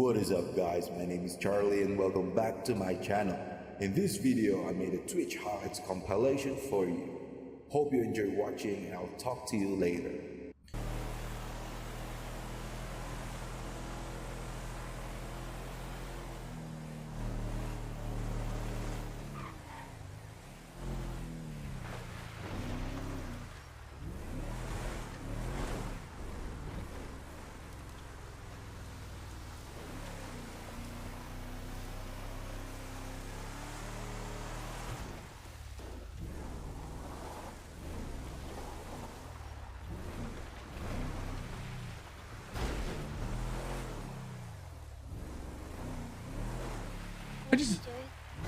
What is up guys, my name is Charlie and welcome back to my channel. In this video I made a Twitch highlights compilation for you. Hope you enjoy watching and I'll talk to you later.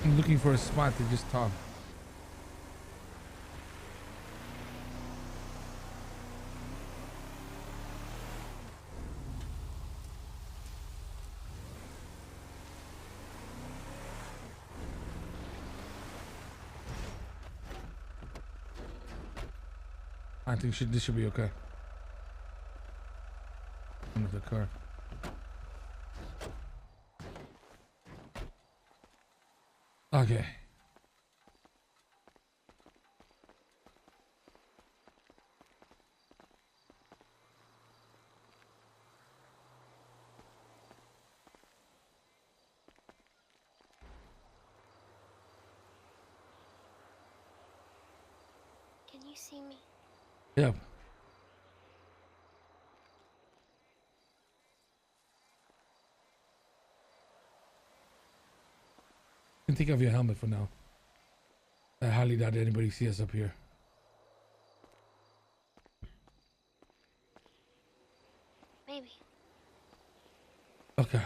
I'm looking for a spot to just talk. I think this should be okay. Into the car. Okay. Can you see me? Yeah. You can take off your helmet for now. I highly doubt anybody see us up here. Maybe. Okay.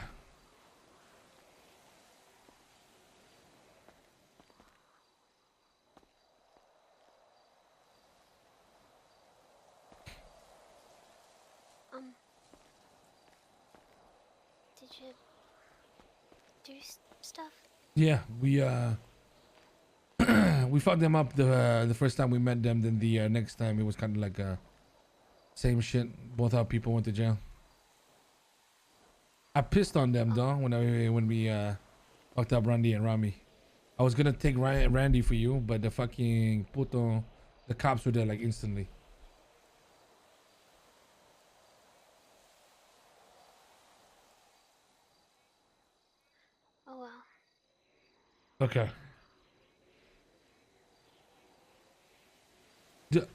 Did you do stuff? Yeah, we we fucked them up the first time we met them. Then the next time it was kind of like same shit. Both our people went to jail. I pissed on them though when we fucked up Randy and Rami. I was gonna take Randy for you, but the fucking puto, the cops were there like instantly. Oh well. Okay.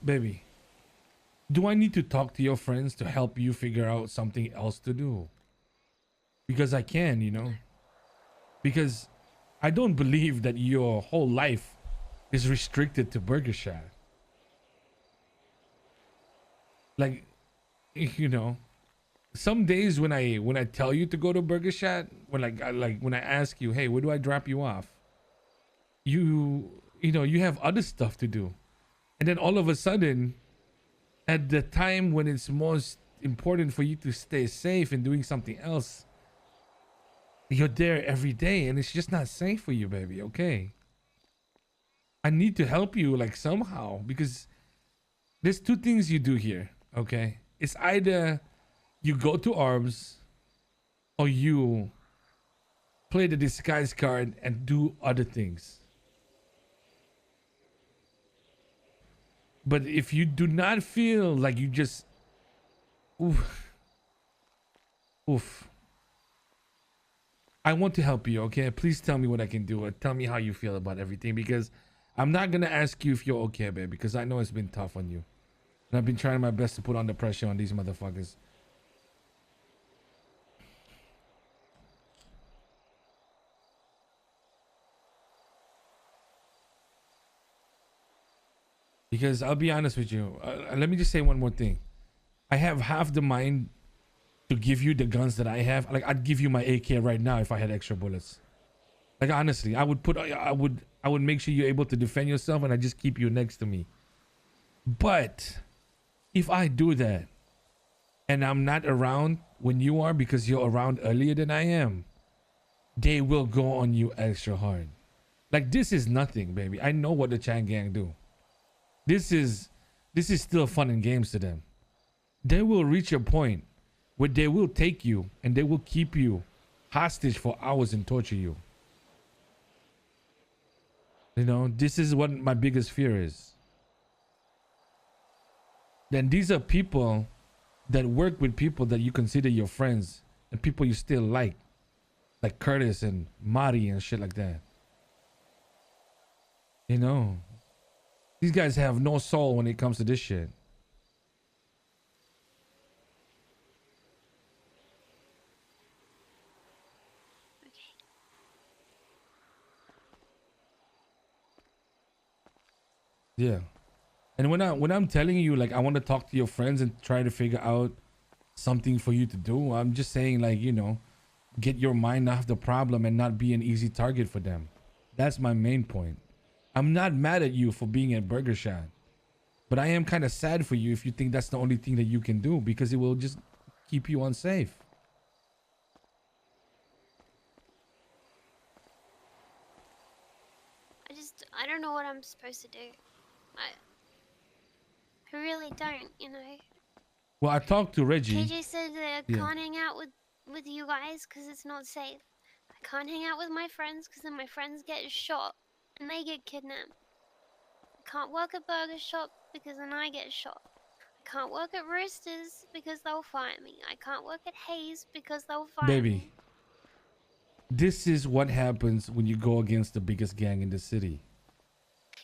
Baby, do I need to talk to your friends to help you figure out something else to do? Because I can, you know. Because I don't believe that your whole life is restricted to Burger Shack. Like, you know, some days when I tell you to go to Burger Shack, when when I ask you, hey, where do I drop you off? You know, you have other stuff to do. And then all of a sudden, at the time when it's most important for you to stay safe and doing something else, you're there every day and it's just not safe for you, baby. Okay. I need to help you like somehow because there's two things you do here. Okay. It's either you go to arms or you play the disguise card and do other things. But if you do not feel like you just oof, I want to help you, okay? Please tell me what I can do or tell me how you feel about everything because I'm not gonna ask you if you're okay, babe, because I know it's been tough on you. And I've been trying my best to put on the pressure on these motherfuckers. Because I'll be honest with you. Let me just say one more thing. I have half the mind to give you the guns that I have. Like I'd give you my AK right now if I had extra bullets. Like honestly, I would make sure you're able to defend yourself and I just keep you next to me. But if I do that and I'm not around when you are because you're around earlier than I am, they will go on you extra hard. Like this is nothing, baby. I know what the Chan Gang do. This is still fun and games to them. They will reach a point where they will take you and they will keep you hostage for hours and torture you. You know, this is what my biggest fear is. Then these are people that work with people that you consider your friends and people you still like Curtis and Marty and shit like that. You know, these guys have no soul when it comes to this shit. Yeah. And when I'm telling you, like, I want to talk to your friends and try to figure out something for you to do, I'm just saying, like, you know, get your mind off the problem and not be an easy target for them. That's my main point. I'm not mad at you for being at Burger Shot, but I am kind of sad for you if you think that's the only thing that you can do, because it will just keep you unsafe. I don't know what I'm supposed to do. I really don't, you know. Well, I talked to Reggie. KJ said that I can't hang out with you guys because it's not safe. I can't hang out with my friends because then my friends get shot and they get kidnapped. I can't work at Burger Shop because then I get shot. I can't work at Roosters because they'll fire me. I can't work at Hayes because they'll fire me. This is what happens when you go against the biggest gang in the city.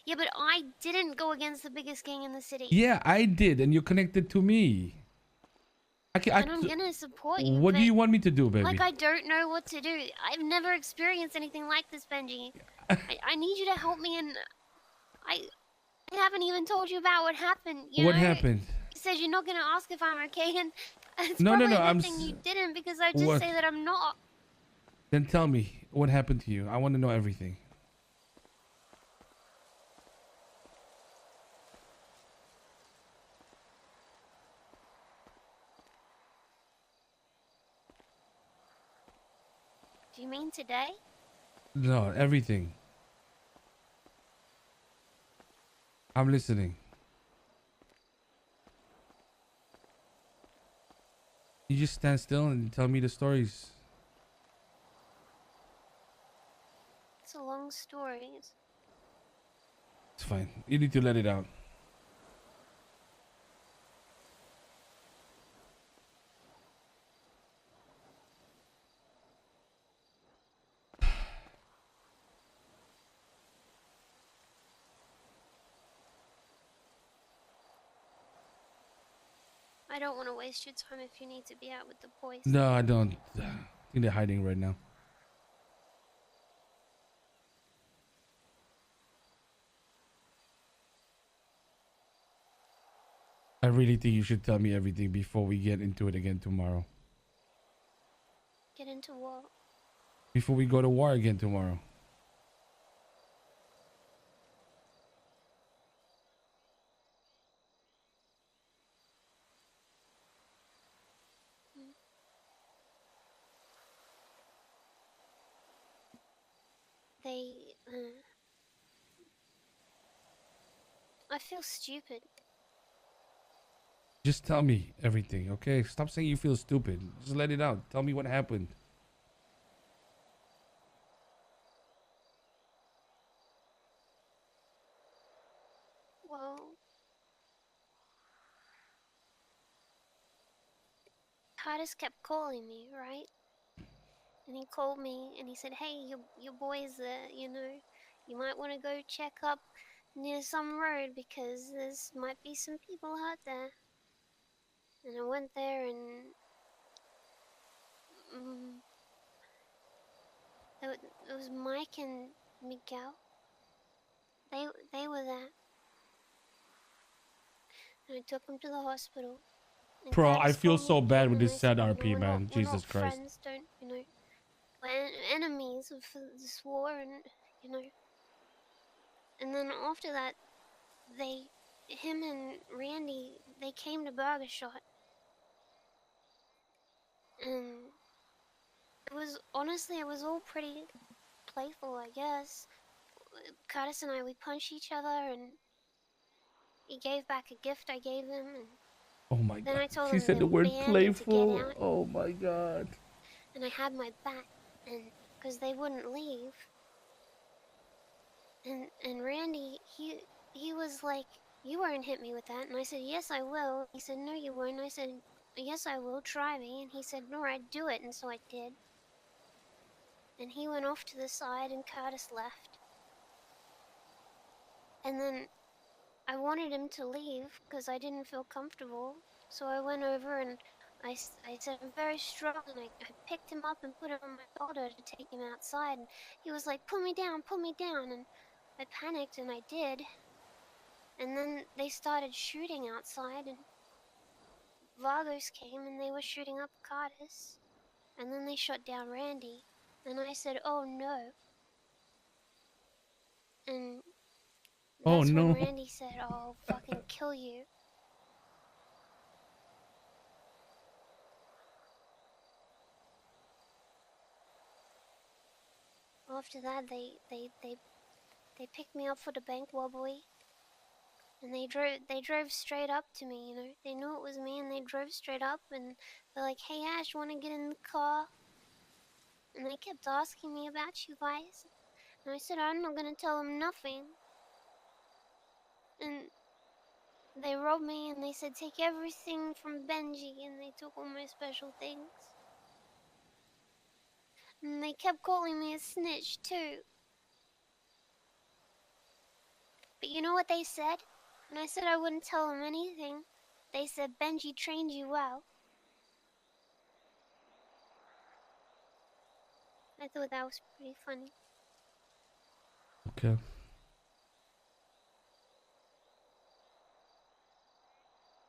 Yeah, but I didn't go against the biggest gang in the city. Yeah, I did, and you're connected to me. And I'm gonna support you. What do you want me to do, baby? Like, I don't know what to do. I've never experienced anything like this, Benji. I need you to help me, and I haven't even told you about what happened. What happened? You said you're not gonna ask if I'm okay, and it's no, probably no, a good thing you didn't, because I just say that I'm not. Then tell me what happened to you. I want to know everything. Do you mean today? No, everything. I'm listening. You just stand still and tell me the stories. It's a long story. It's fine. You need to let it out. I don't want to waste your time if you need to be out with the boys. No, I don't. I think they're hiding right now. I really think you should tell me everything before we get into it again tomorrow. Get into what? Before we go to war again tomorrow. I feel stupid. Just tell me everything, okay? Stop saying you feel stupid. Just let it out. Tell me what happened. Well, Titus kept calling me, right? And he called me and he said, hey, your boy's there, you know. You might want to go check up near some road because there's might be some people out there. And I went there and it was Mike and Miguel. They were there. And I took them to the hospital. Bro, I feel so bad with this sad RP, man. Jesus Christ. Friends, don't, you know, we're enemies of this war, and, you know. And then after that, him and Randy, they came to Burger Shot. And honestly, it was all pretty playful, I guess. Curtis and we punched each other, and he gave back a gift I gave him, and oh my then God. I told She him said the word playful. to get out, oh my God. and I had my back. and because they wouldn't leave. And Randy, he was like, "You won't hit me with that." And I said, "Yes, I will." He said, "No, you won't." I said, "Yes, I will. Try me." And he said, "No, I'd do it." And so I did. And he went off to the side, and Curtis left. And then I wanted him to leave because I didn't feel comfortable. So I went over and I said, "I'm very strong." And I picked him up and put him on my shoulder to take him outside. And he was like, "Put me down, put me down." And I panicked, and I did. And then they started shooting outside, and Vagos came and they were shooting up Curtis. And then they shot down Randy. And I said, "Oh no." And Oh that's when no. Randy said, "I'll fucking kill you." After that, they picked me up for the bank robbery. And they drove straight up to me, you know. They knew it was me, and they drove straight up, and they're like, "Hey Ash, wanna get in the car?" And they kept asking me about you guys. And I said, "I'm not gonna tell them nothing." And they robbed me, and they said, "Take everything from Benji," and they took all my special things. And they kept calling me a snitch too. But you know what they said? And I said I wouldn't tell them anything. They said, "Benji trained you well." I thought that was pretty funny. Okay.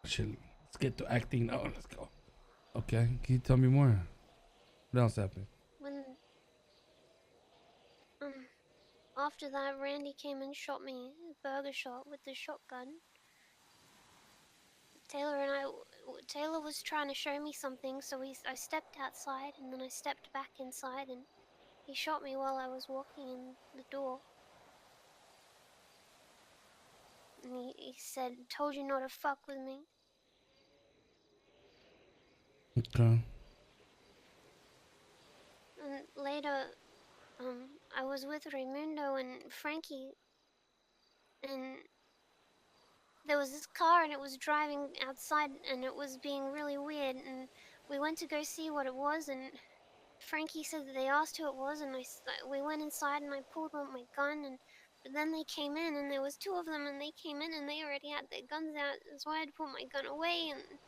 Shit. Let's get to acting now. Let's go. Okay. Can you tell me more? What else happened? When um after that, Randy came and shot me a burger shot with the shotgun. Taylor was trying to show me something, so I stepped outside, and then I stepped back inside, and he shot me while I was walking in the door. And he said, "Told you not to fuck with me." Okay. And later, I was with Raimundo and Frankie, and there was this car, and it was driving outside, and it was being really weird, and we went to go see what it was, and Frankie said that they asked who it was, and we went inside, and I pulled out my gun, and but then they came in, and there was two of them, and they came in, and they already had their guns out, so I had to put my gun away, and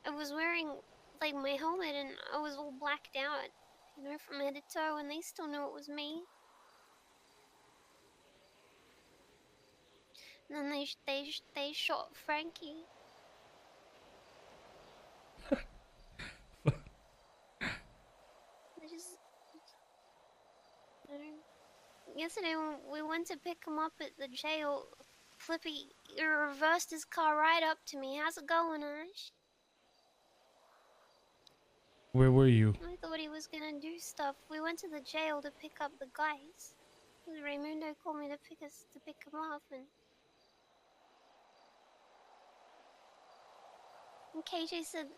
I was wearing like my helmet, and I was all blacked out, you know, from head to toe, and they still knew it was me. And then they shot Frankie. They just, you know, yesterday when we went to pick him up at the jail, Flippy reversed his car right up to me. "How's it going, Ash?" Where were you? I thought he was gonna do stuff. We went to the jail to pick up the guys. Raimundo called me to pick him up, and KJ said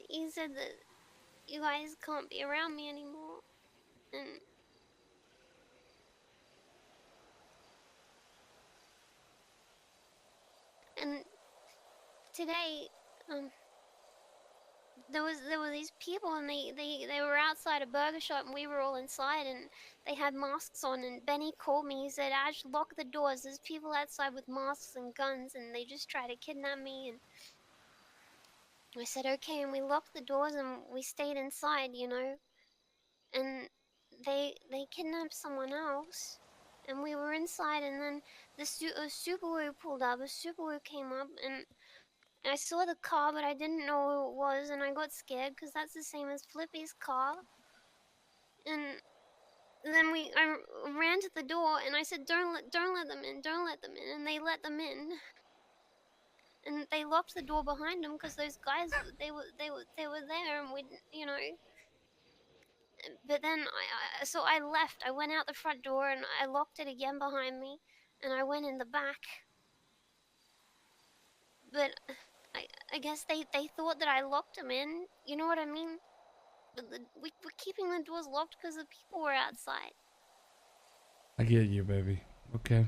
he said that you guys can't be around me anymore, and and today there were these people, and they were outside a burger shop, and we were all inside, and they had masks on, and Benny called me. He said, "Ash, lock the doors. There's people outside with masks and guns, and they just try to kidnap me." And I said, "Okay," and we locked the doors, and we stayed inside, you know. And they kidnapped someone else, and we were inside, and then a Subaru pulled up. A Subaru came up, and I saw the car, but I didn't know who it was, and I got scared because that's the same as Flippy's car. And then I ran to the door, and I said, don't let them in, don't let them in," and they let them in. And they locked the door behind them because those guys, they were there, and we, you know. But then so I left. I went out the front door, and I locked it again behind me, and I went in the back. But I guess they thought that I locked them in. You know what I mean? But we were keeping the doors locked because the people were outside. I get you, baby. Okay.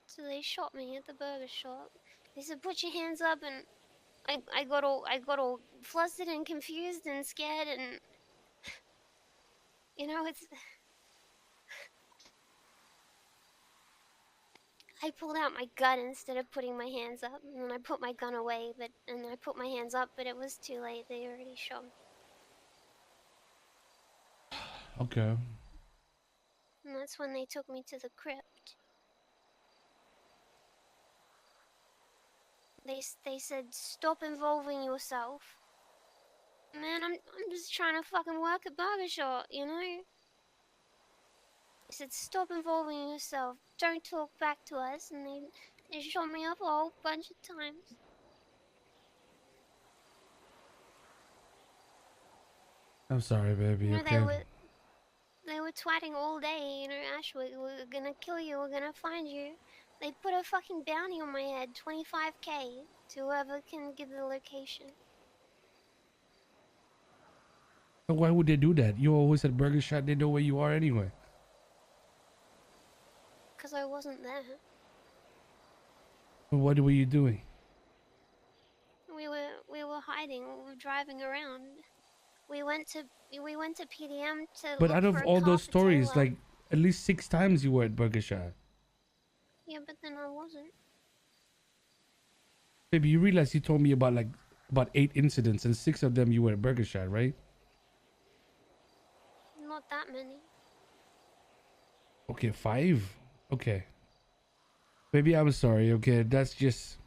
So they shot me at the burger shop. They said, "Put your hands up," and I got all flustered and confused and scared, and it's. I pulled out my gun instead of putting my hands up, and then I put my gun away, and I put my hands up, but it was too late. They already shot me. Okay. And that's when they took me to the crypt. They said, "Stop involving yourself." Man, I'm just trying to fucking work a burger shop, They said, "Stop involving yourself. Don't talk back to us," and they shot me up a whole bunch of times. I'm sorry, baby. Okay. They were twatting all day, Ash, we're gonna kill you, we're gonna find you. They put a fucking bounty on my head, 25K, to whoever can give the location. But why would they do that? You always at Burger Shot. They know where you are anyway. Because I wasn't there. But what were you doing? We were hiding, we were driving around. We went to PDM to But look out for of a all car those for stories, Taylor. like at least 6 times you were at Burger Shot. Yeah, but then I wasn't. Baby, you realize you told me about 8 incidents and 6 of them you were at Burger Shot, right? Not that many. Okay, 5. Okay. Baby, I'm sorry. Okay, that's just.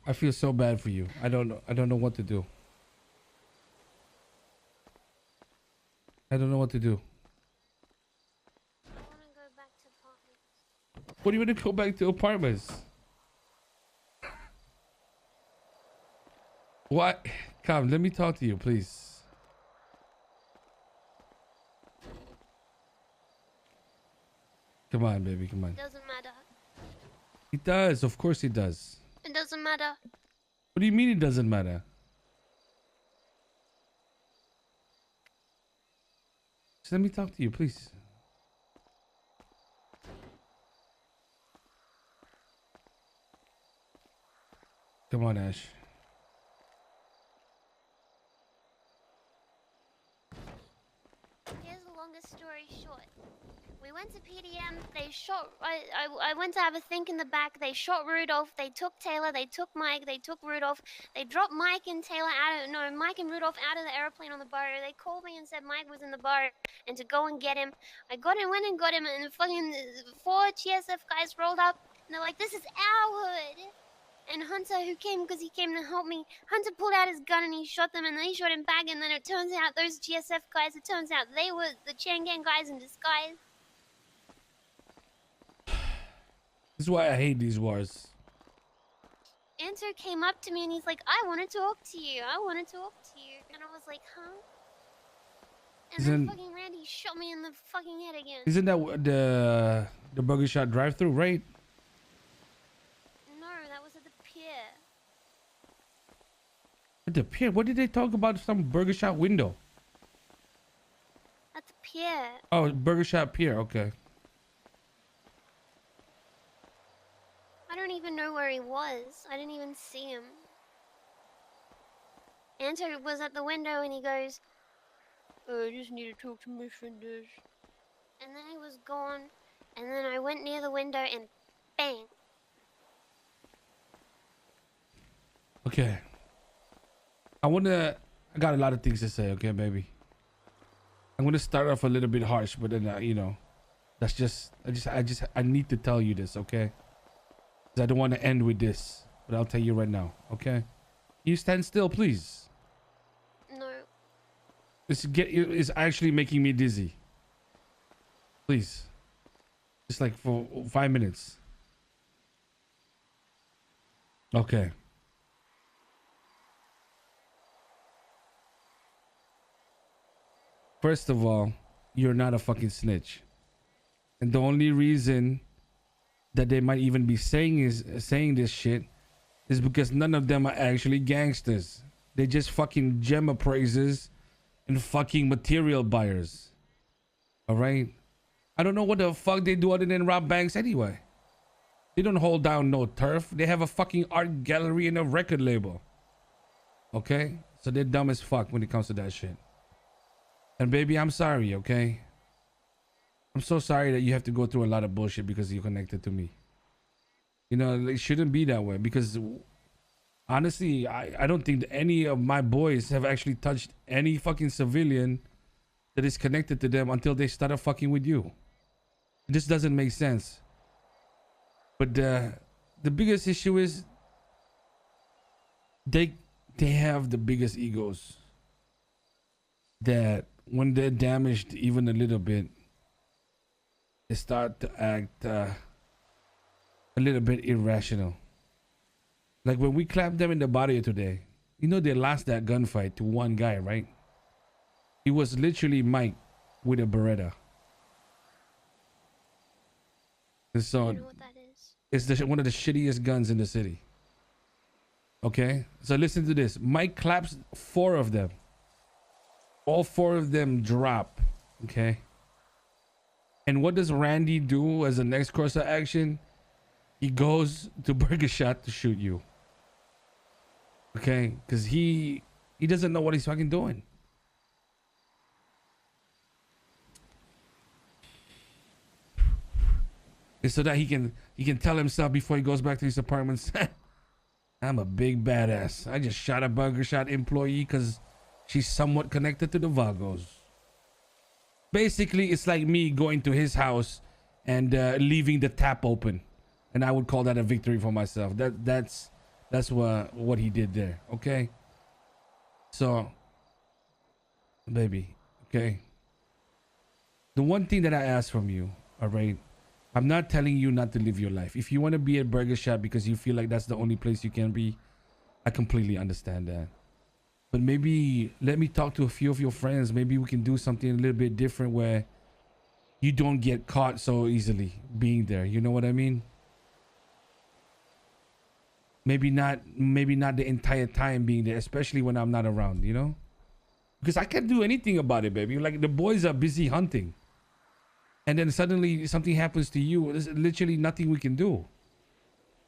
I feel so bad for you. I don't know what to do. I don't know what to do. I want to go back to apartments. What do you want to go back to apartments? What? Come, let me talk to you, please. Come on, baby, come on. It doesn't matter. He does, of course he does. It doesn't matter. What do you mean it doesn't matter? Just let me talk to you, please. Come on, Ash. Here's the longest story short. We went to PDM, they shot, I went to have a think in the back, they shot Rudolph, they took Taylor, they took Mike, they took Rudolph, they dropped Mike and Taylor Mike and Rudolph out of the airplane on the bar. They called me and said Mike was in the bar and to go and get him. I went and got him, and fucking 4 GSF guys rolled up, and they're like, "This is our hood." And Hunter, who came because he came to help me, Hunter pulled out his gun and he shot them, and then he shot him back, and then it turns out those GSF guys, it turns out they were the Chain Gang guys in disguise. This is why I hate these wars. Answer came up to me and he's like, "I want to talk to you. I want to talk to you." And I was like, "Huh?" And then fucking Randy shot me in the fucking head again. Isn't that the Burger Shot drive-through, right? No, that was at the pier. At the pier? What did they talk about? Some Burger Shot window? At the pier. Oh, Burger Shot pier. Okay. I don't even know where he was. I didn't even see him. Anto was at the window and he goes, "I just need to talk to my friend." And then he was gone. And then I went near the window and bang. Okay. I got a lot of things to say, okay, baby? I'm gonna start off a little bit harsh, but then, that's just, I need to tell you this, okay? I don't want to end with this, but I'll tell you right now, okay? You stand still, please. No. It's actually making me dizzy. Please. Just like for 5 minutes. Okay. First of all, you're not a fucking snitch. And the only reason that they might even be saying this shit is because none of them are actually gangsters. They're just fucking gem appraisers and fucking material buyers. All right? I don't know what the fuck they do other than rob banks anyway. They don't hold down no turf. They have a fucking art gallery and a record label. Okay? So they're dumb as fuck when it comes to that shit. And baby, I'm sorry, okay? I'm so sorry that you have to go through a lot of bullshit because you're connected to me. You know, it shouldn't be that way because honestly, I don't think that any of my boys have actually touched any fucking civilian that is connected to them until they started fucking with you. This doesn't make sense. But the biggest issue is they have the biggest egos that when they're damaged even a little bit, they start to act a little bit irrational. Like when we clapped them in the body today, you know they lost that gunfight to one guy, right? He was literally Mike with a Beretta. And so I know what that is. it's one of the shittiest guns in the city. Okay? So listen to this. Mike claps 4 of them. All 4 of them drop. Okay? And what does Randy do as the next course of action? He goes to Burger Shot to shoot you. Okay? Because he doesn't know what he's fucking doing. And so that he can tell himself before he goes back to his apartment, I'm a big badass. I just shot a Burger Shot employee because she's somewhat connected to the Vagos. Basically, it's like me going to his house and leaving the tap open, and I would call that a victory for myself. That's what he did there. Okay. So, baby, okay. The one thing that I ask from you, all right. I'm not telling you not to live your life. If you want to be at Burger Shop because you feel like that's the only place you can be, I completely understand that. But maybe let me talk to a few of your friends. Maybe we can do something a little bit different where you don't get caught so easily being there. You know what I mean? Maybe not the entire time being there, especially when I'm not around, you know? Because I can't do anything about it, baby. Like the boys are busy hunting. And then suddenly something happens to you. There's literally nothing we can do.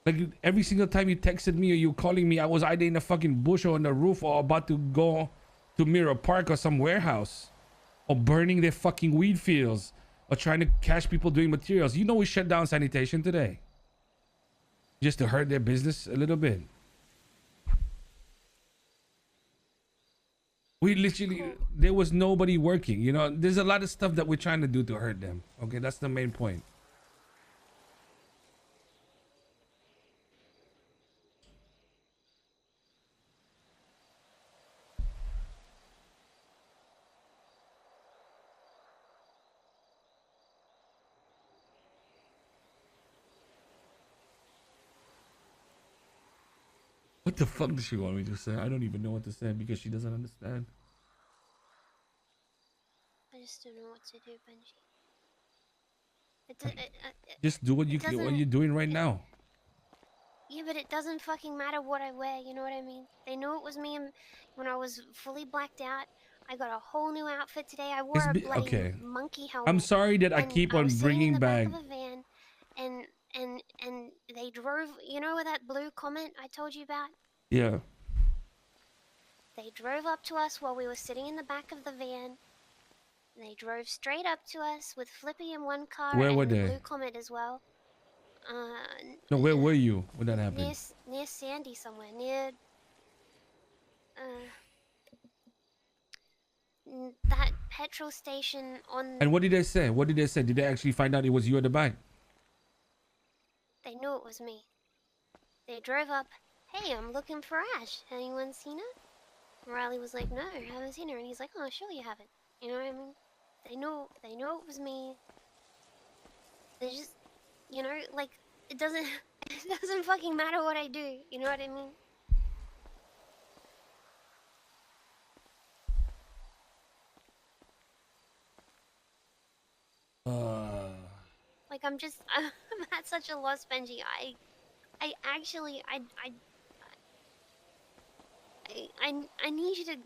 Like every single time you texted me or you calling me, I was either in a fucking bush or on the roof or about to go to Mirror Park or some warehouse or burning their fucking weed fields or trying to catch people doing materials. You know we shut down sanitation today just to hurt their business a little bit. We literally, there was nobody working. You know, there's a lot of stuff that we're trying to do to hurt them. Okay, that's the main point. What the fuck does she want me to say? I don't even know what to say because she doesn't understand. I just don't know what to do, Benji. Just do what you're doing right now. Yeah, but it doesn't fucking matter what I wear, you know what I mean? They knew it was me when I was fully blacked out. I got a whole new outfit today. I wore a bloody monkey helmet. I'm sorry that I keep on bringing back. Back of a van, and they drove. You know where that blue comment I told you about? Yeah. They drove up to us while we were sitting in the back of the van. They drove straight up to us with Flippy in one car. Where were and they? Blue Comet as well. No, where were you when that happened? Near Sandy somewhere. Near that petrol station on. And what did they say? What did they say? Did they actually find out it was you at the back? They knew it was me. They drove up. Hey, I'm looking for Ash. Anyone seen her? Riley was like, no, I haven't seen her. And he's like, oh, sure you haven't. You know what I mean? They know it was me. They just, you know, like, it doesn't fucking matter what I do. You know what I mean? Like, I'm at such a loss, Benji. I I need you to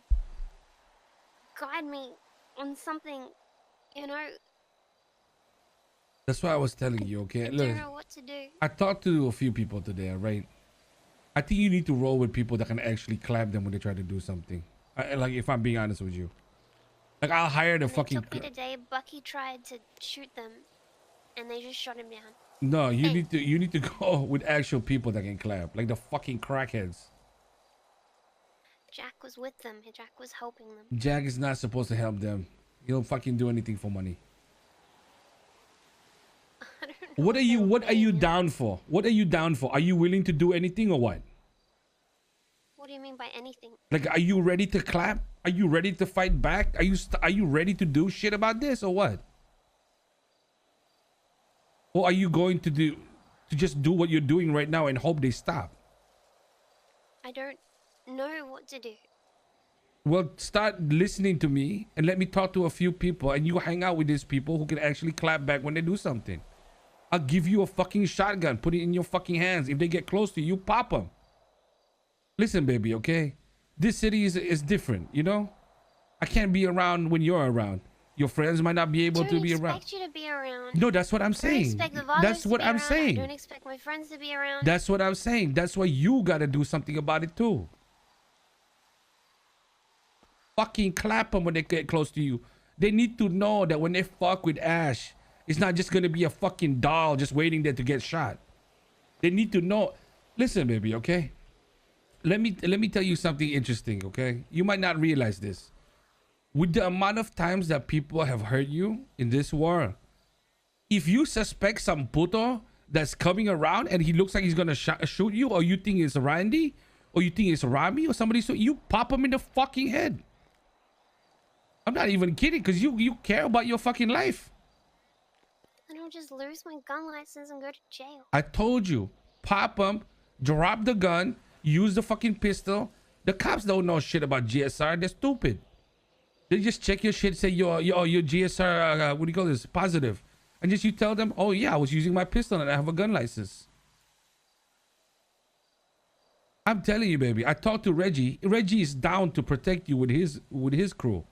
guide me on something, you know? That's why I was telling you, okay? I Look, don't know what to do. I talked to a few people today, right? I think you need to roll with people that can actually clap them when they try to do something. Like, if I'm being honest with you. Like, I'll hire the When they fucking... took me today, Bucky tried to shoot them, and they just shot him down. No, you Hey. need to go with actual people that can clap. Like the fucking crackheads. Jack was with them. Jack was helping them. Jack is not supposed to help them. He don't fucking do anything for money. I don't know What are you him. down for? What are you down for? Are you willing to do anything or what? What do you mean by anything? Like, are you ready to clap? Are you ready to fight back? Are you ready to do shit about this or what? Or are you going to just do what you're doing right now and hope they stop? I don't know what to do. Well, start listening to me and let me talk to a few people, and you hang out with these people who can actually clap back when they do something. I'll give you a fucking shotgun. Put it in your fucking hands. If they get close to you, pop them. Listen, baby, okay? This city is different, you know? I can't be around when you're around. Your friends might not be able to be around. I don't expect you to be around. No, that's what I'm I don't saying. expect the Vagos That's to what be I'm around. saying. I don't expect my friends to be around. That's what I'm saying. That's why you gotta do something about it too. Fucking clap them when they get close to you. They need to know that when they fuck with Ash, it's not just gonna be a fucking doll just waiting there to get shot. They need to know. Listen, baby, okay? Let me tell you something interesting, okay? You might not realize this. With the amount of times that people have hurt you in this war, if you suspect some puto that's coming around and he looks like he's gonna shoot you, or you think it's Randy, or you think it's Rami or somebody, so you pop him in the fucking head. I'm not even kidding, because you care about your fucking life. Then I'll just lose my gun license and go to jail. I told you, pop him, drop the gun, use the fucking pistol. The cops don't know shit about GSR. They're stupid. They just check your shit, say your GSR, what do you call this, positive. And just you tell them, oh yeah, I was using my pistol and I have a gun license. I'm telling you, baby. I talked to Reggie. Reggie is down to protect you with his crew.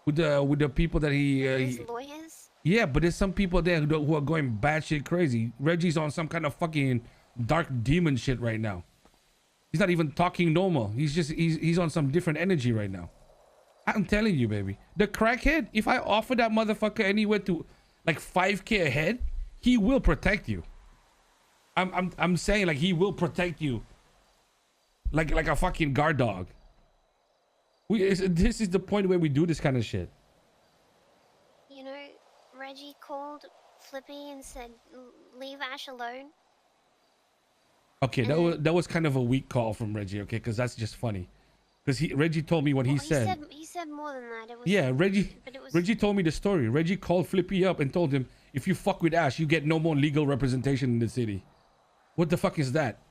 With the people that His lawyers? Yeah, but there's some people there who are going batshit crazy. Reggie's on some kind of fucking dark demon shit right now. He's not even talking normal. He's on some different energy right now. I'm telling you, baby. The crackhead, if I offer that motherfucker anywhere to like 5K a head, he will protect you. I'm saying, like, he will protect you. Like a fucking guard dog. This is the point where we do this kind of shit. You know, Reggie called Flippy and said, leave Ash alone. Okay, that was kind of a weak call from Reggie, okay? Because that's just funny. Because Reggie told me what he said. He said more than that. It was, Yeah, Reggie told me the story. Reggie called Flippy up and told him, if you fuck with Ash, you get no more legal representation in the city. What the fuck is that?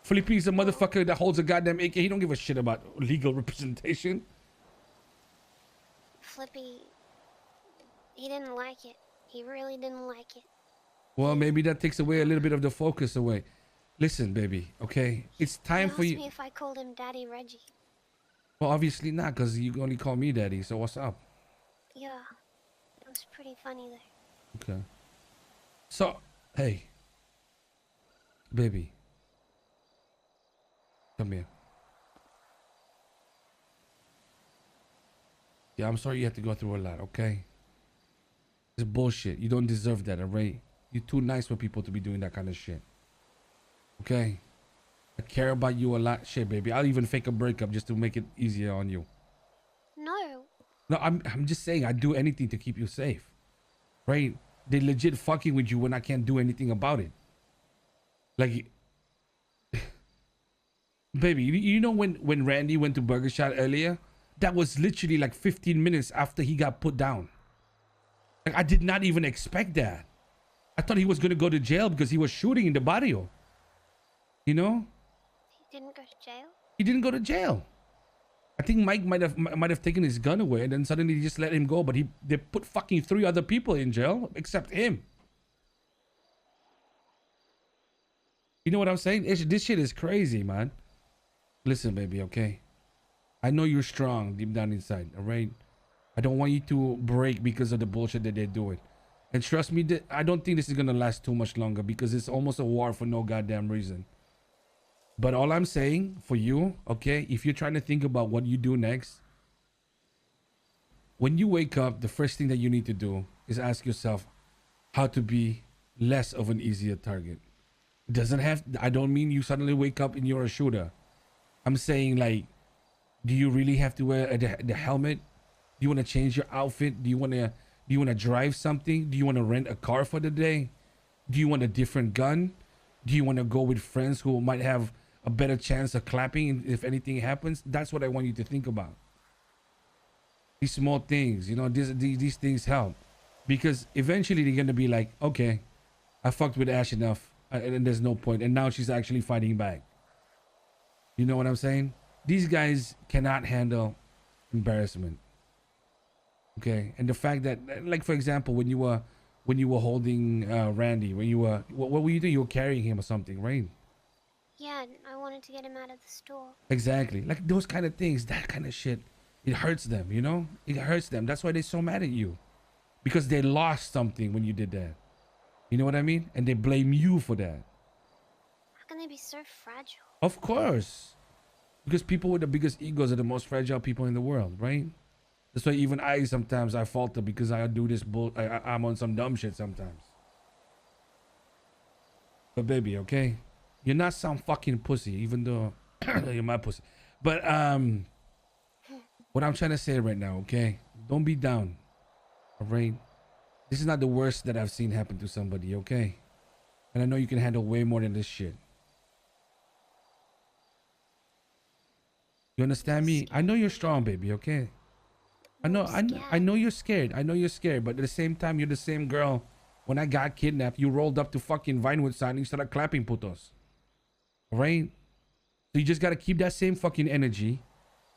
Flippy's a motherfucker that holds a goddamn AK. He don't give a shit about legal representation. Flippy, he didn't like it. He really didn't like it. Well, maybe that takes away a little bit of the focus away. Listen, baby, okay? It's time for you. He asked me if I called him Daddy Reggie. Well, obviously not, because you only call me daddy, so what's up? Yeah, it was pretty funny though. Okay. So, hey. Baby. Come here. Yeah, I'm sorry you have to go through a lot, okay? It's bullshit. You don't deserve that, alright? You're too nice for people to be doing that kind of shit. Okay? I care about you a lot. Shit, baby. I'll even fake a breakup just to make it easier on you. No. No, I'm just saying I'd do anything to keep you safe. Right? They legit fucking with you when I can't do anything about it. Like, baby, you know when Randy went to Burger Shot earlier? That was literally like 15 minutes after he got put down. Like, I did not even expect that. I thought he was gonna go to jail because he was shooting in the barrio. You know? He didn't go to jail? He didn't go to jail. I think Mike might have taken his gun away and then suddenly he just let him go. But they put fucking 3 other people in jail except him. You know what I'm saying? This shit is crazy, man. Listen, baby, okay? I know you're strong deep down inside, all right? I don't want you to break because of the bullshit that they're doing. And trust me, I don't think this is gonna last too much longer because it's almost a war for no goddamn reason. But all I'm saying for you, okay, if you're trying to think about what you do next, when you wake up, the first thing that you need to do is ask yourself how to be less of an easier target. It doesn't have, I don't mean you suddenly wake up and you're a shooter. I'm saying, like, do you really have to wear the helmet? Do you want to change your outfit? Do you want to drive something? Do you want to rent a car for the day? Do you want a different gun? Do you want to go with friends who might have a better chance of clapping if anything happens? That's what I want you to think about. These small things, you know, these things help, because eventually they're gonna be like, okay, I fucked with Ash enough, and there's no point. And now she's actually fighting back. You know what I'm saying? These guys cannot handle embarrassment. Okay, and the fact that, like, for example, when you were holding Randy, when you were, what were you doing? You were carrying him or something, right? Yeah, I wanted to get him out of the store. Exactly, like those kind of things, that kind of shit. It hurts them, you know? It hurts them. That's why they're so mad at you, because they lost something when you did that. You know what I mean? And they blame you for that. How can they be so fragile? Of course, because people with the biggest egos are the most fragile people in the world, right? That's why even I sometimes I falter because I do this bull. I'm on some dumb shit sometimes. But baby, okay, you're not some fucking pussy, even though you're my pussy. But what I'm trying to say right now, okay, don't be down. All right, this is not the worst that I've seen happen to somebody, okay? And I know you can handle way more than this shit. You understand me? I know you're strong, baby, okay? I know you're scared. I know you're scared, but at the same time, you're the same girl. When I got kidnapped, you rolled up to fucking Vinewood sign and you started clapping putos. All right? So you just gotta keep that same fucking energy.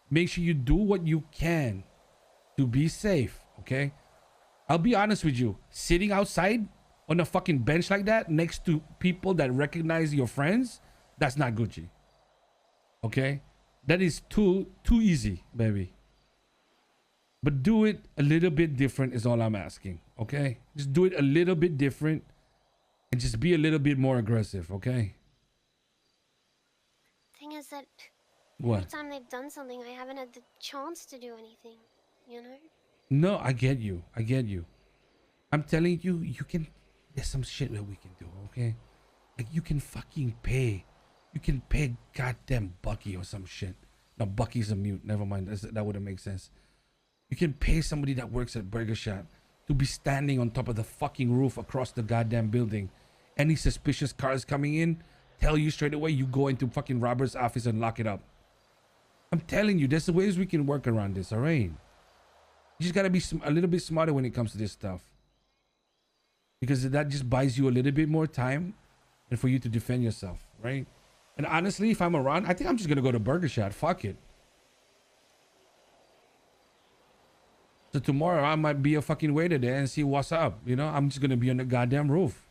Make sure you do what you can to be safe, okay? I'll be honest with you. Sitting outside on a fucking bench like that next to people that recognize your friends, that's not Gucci. Okay? That is too easy, baby. But do it a little bit different is all I'm asking, okay? Just do it a little bit different and just be a little bit more aggressive, okay? Thing is that What? every time they've done something, I haven't had the chance to do anything, you know? No, I get you. I get you. I'm telling you, you can, there's some shit that we can do, okay? Like, you can fucking pay. You can pay goddamn Bucky or some shit. No, Bucky's a mute. Never mind. That wouldn't make sense. You can pay somebody that works at Burger Shop to be standing on top of the fucking roof across the goddamn building. Any suspicious cars coming in, tell you straight away, you go into fucking Robert's office and lock it up. I'm telling you, there's ways we can work around this, all right? You just gotta be a little bit smarter when it comes to this stuff. Because that just buys you a little bit more time and for you to defend yourself, right? And honestly, if I'm around, I think I'm just gonna go to Burger Shot. Fuck it. So tomorrow I might be a fucking waiter there and see what's up. You know, I'm just gonna be on the goddamn roof.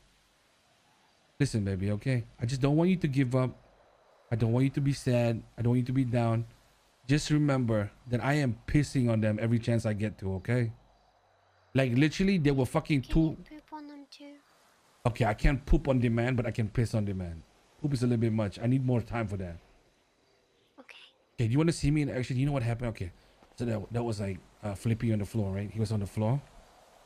Listen, baby, okay? I just don't want you to give up. I don't want you to be sad. I don't want you to be down. Just remember that I am pissing on them every chance I get to, okay? Like, literally, they were fucking Can you poop on them too? Okay, I can't poop on demand, but I can piss on demand. Poop is a little bit much. I need more time for that. Okay. Okay, do you want to see me in action? You know what happened? Okay, so that was like Flippy on the floor, right? He was on the floor.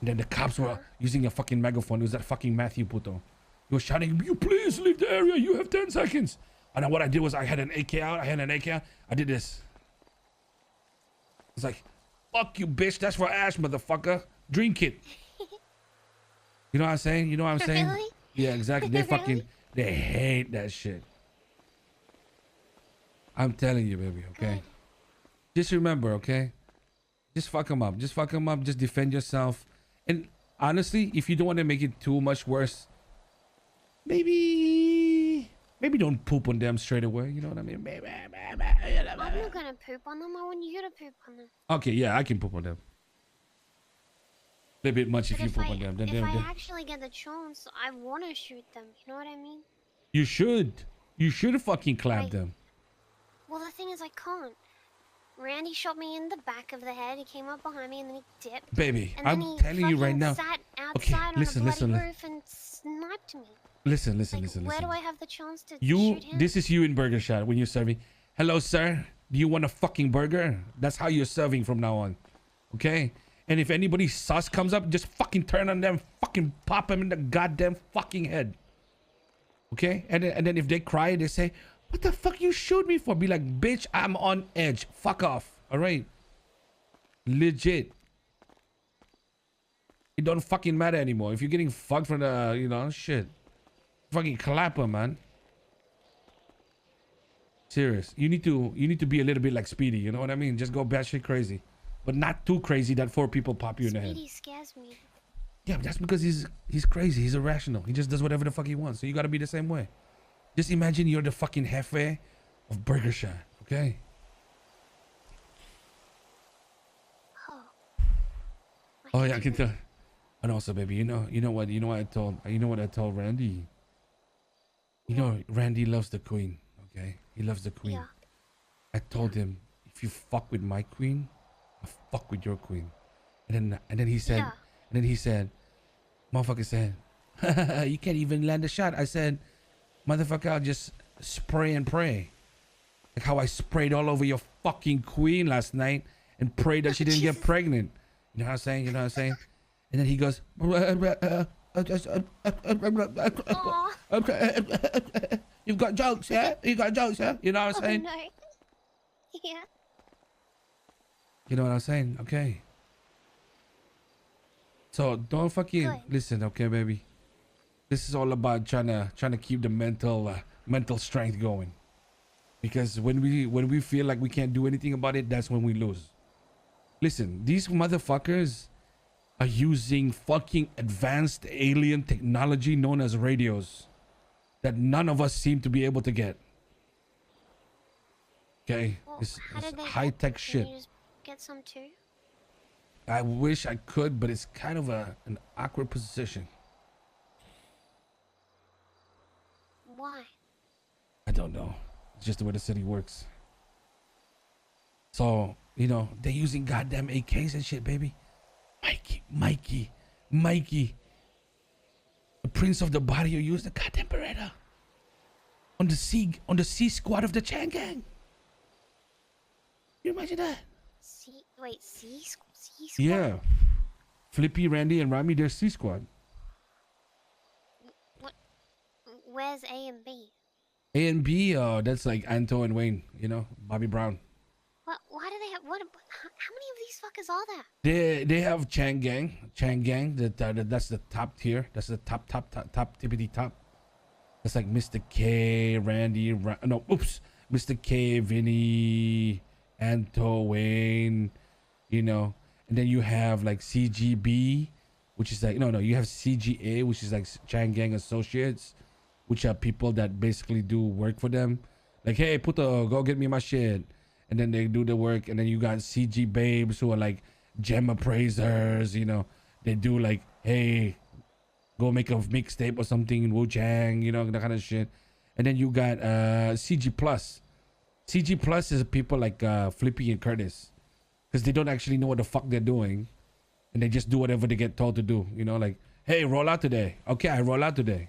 And then the cops were using a fucking megaphone. It was that fucking Matthew Puto. He was shouting, "You please leave the area. You have 10 seconds. And then what I did was I had an AK out. I did this. It's like, fuck you, bitch. That's for Ash, motherfucker. Drink it. You know what I'm saying? You know what I'm saying? Really? Yeah, exactly. They Really? fucking, they hate that shit. I'm telling you, baby, okay? Just remember, okay? Just fuck them up. Just fuck them up. Just defend yourself. And honestly, if you don't want to make it too much worse, maybe don't poop on them straight away. You know what I mean? I'm not gonna poop on them. I want you to poop on them. Okay, yeah, I can poop on them. A little bit much if But you if poop I, on them. if I actually get the chance, I want to shoot them. You know what I mean? You should. You should fucking clap Right. them. Well, the thing is, I can't. Randy shot me in the back of the head. He came up behind me and then he dipped. Baby, And then I'm he telling you right fucking now. sat Okay, outside listen, on a bloody listen, roof and sniped me. listen, Where do I have the chance to You, shoot him? this is you in Burger Shot when you're serving. Hello, sir. Do you want a fucking burger? That's how you're serving from now on. Okay? And if anybody sus comes up, just fucking turn on them, fucking pop them in the goddamn fucking head. Okay? And then if they cry, they say, what the fuck you shoot me for? Be like, bitch, I'm on edge. Fuck off. All right? Legit. It don't fucking matter anymore. If you're getting fucked from the, you know, shit. Fucking clapper, man. Serious. You need to be a little bit like Speedy. You know what I mean? Just go batshit crazy, but not too crazy that 4 people pop you in the head. Speedy scares me. Yeah, but that's because he's crazy. He's irrational. He just does whatever the fuck he wants. So you gotta be the same way. Just imagine you're the fucking jefe of Burger Shot. Okay. Oh yeah, I can tell. And also, baby, you know what I told Randy. You know, Randy loves the queen. Okay, he loves the queen. Yeah. I told him, if you fuck with my queen, I fuck with your queen. And then he said, motherfucker said, you can't even land a shot. I said, motherfucker, I'll just spray and pray. Like how I sprayed all over your fucking queen last night and prayed that she didn't get pregnant. You know what I'm saying? You know what I'm saying? And then he goes, you've got jokes, yeah? You got jokes, yeah? You know what I'm saying? No. Yeah. You know what I'm saying? Okay. So don't fucking listen, okay, baby? This is all about trying to keep the mental strength going. Because when we feel like we can't do anything about it, that's when we lose. Listen, these motherfuckers are using fucking advanced alien technology known as radios that none of us seem to be able to get. Okay, Well, it's how high-tech shit. Can you just get some too? I wish I could, but it's kind of an awkward position. Why? I don't know. It's just the way the city works. So, you know, they're using goddamn AKs and shit, baby. Mikey. The prince of the barrio used the goddamn Beretta on the C squad of the Chan gang. You imagine that? C squad? Yeah. Flippy, Randy, and Rami, they're C squad. What? Where's A and B? A and B, that's like Anto and Wayne, you know, Bobby Brown. What? Why do they have? What? How many of these fuckers are there? They have Chan gang. That's the top tier. That's the top tippity top. That's like Mr. K, Randy. Mr. K, Vinny, Anto, Wayne. You know, and then you have like CGB, which is like no. You have CGA, which is like Chan Gang Associates, which are people that basically do work for them. Like, hey, puto, go get me my shit. And then they do the work. And then you got CG babes who are like gem appraisers, you know. They do like, hey, go make a mixtape or something in Wu-Chang, you know, that kind of shit. And then you got CG Plus. CG Plus is people like Flippy and Curtis. Because they don't actually know what the fuck they're doing. And they just do whatever they get told to do. You know, like, hey, roll out today. Okay, I roll out today.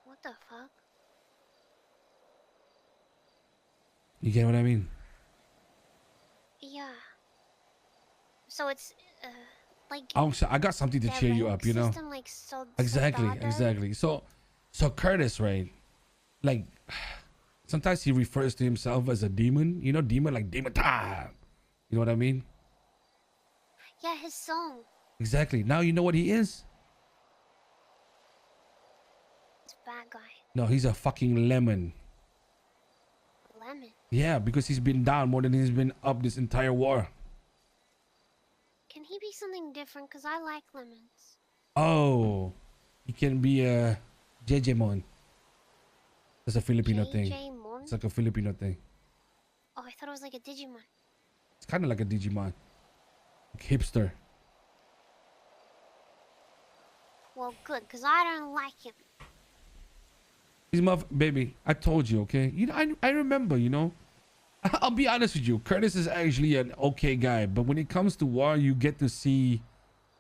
What the fuck? You get what I mean? Yeah. So it's like. Oh, so I got something to cheer you up, you know. System, like, Exactly. So Curtis, right? Like, sometimes he refers to himself as a demon. You know, demon like demon time. You know what I mean? Yeah, his song. Exactly. Now you know what he is. It's a bad guy. No, he's a fucking lemon. Lemon. Yeah, because he's been down more than he's been up this entire war. Can he be something different? Cause I like lemons. Oh, he can be a Jejemon. That's a Filipino thing. Jejemon? It's like a Filipino thing. Oh, I thought it was like a Digimon. It's kind of like a Digimon. Like hipster. Well, good, cause I don't like him. These baby, I told you, okay? You know, I remember, you know. I'll be honest with you. Curtis is actually an okay guy, but when it comes to war, you get to see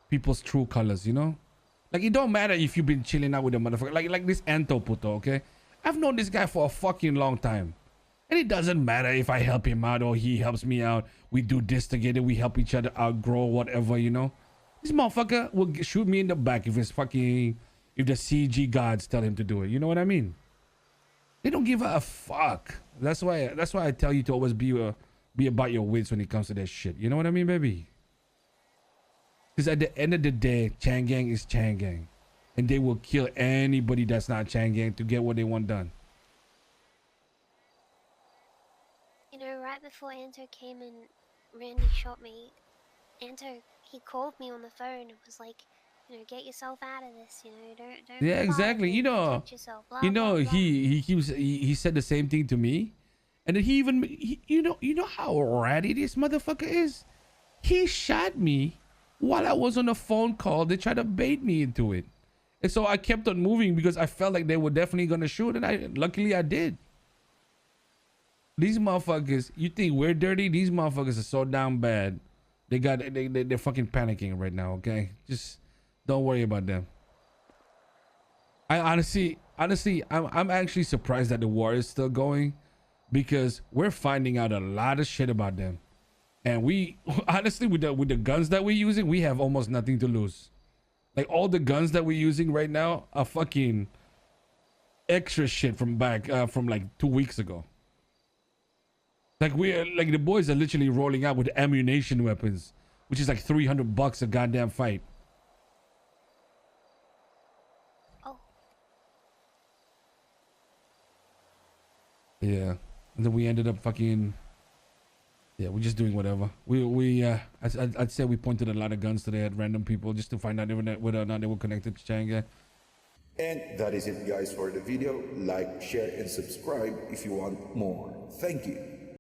people's true colors, you know? Like, it don't matter if you've been chilling out with a motherfucker. Like this Anto Puto, okay? I've known this guy for a fucking long time. And it doesn't matter if I help him out or he helps me out. We do this together. We help each other outgrow, whatever, you know? This motherfucker will shoot me in the back if the CG gods tell him to do it. You know what I mean? They don't give a fuck. That's why I tell you to always be about your wits when it comes to that shit. You know what I mean, baby? Because at the end of the day, Chang Gang is Chang Gang. And they will kill anybody that's not Chang Gang to get what they want done. You know, right before Anto came and Randy shot me, Anto, he called me on the phone and was like, you know, get yourself out of this, you know, don't Yeah, exactly. You know, yourself, blah, you know, blah, blah. he said the same thing to me. And then you know how ratty this motherfucker is? He shot me while I was on a phone call. They tried to bait me into it. And so I kept on moving because I felt like they were definitely gonna shoot, and luckily I did. These motherfuckers, you think we're dirty? These motherfuckers are so down bad. They're fucking panicking right now, okay? Just don't worry about them. I honestly, I'm actually surprised that the war is still going, because we're finding out a lot of shit about them. And we, honestly, with the guns that we're using, we have almost nothing to lose. Like, all the guns that we're using right now are fucking extra shit from like 2 weeks ago. Like, the boys are literally rolling out with ammunition weapons, which is like $300 a goddamn fight. Oh. Yeah. And then we ended up fucking, yeah, we're just doing whatever. I'd say we pointed a lot of guns today at random people just to find out whether or not they were connected to Changa. And that is it, guys, for the video. Like, share, and subscribe if you want more. Thank you.